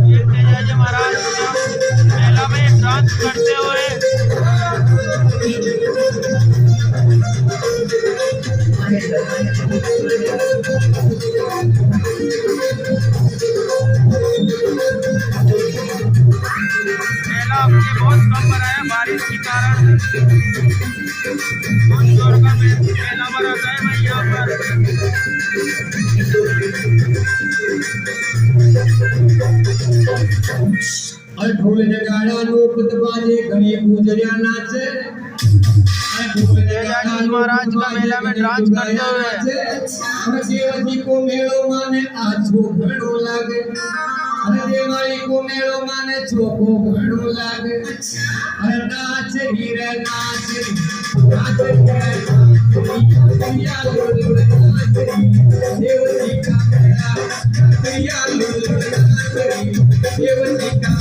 ये तेजाजी महाराज मेला में डांस करते हुए मेला अपने बहुत कम बनाया बारिश के कारण। बहुत जोर का मेला भरा है भाई यहाँ पर। ढोल नगाड़ा लोक बाजे घड़ी गुजरिया नाचे। तेजाजी महाराज का मेला में डांस करते हुए देवजी को मेलो माने आछो घणो लागे। देवाली को मेलो माने चोखो घणो लागे। नाच हीरे नाच नाच हीरे देवजी का मेला देवजी का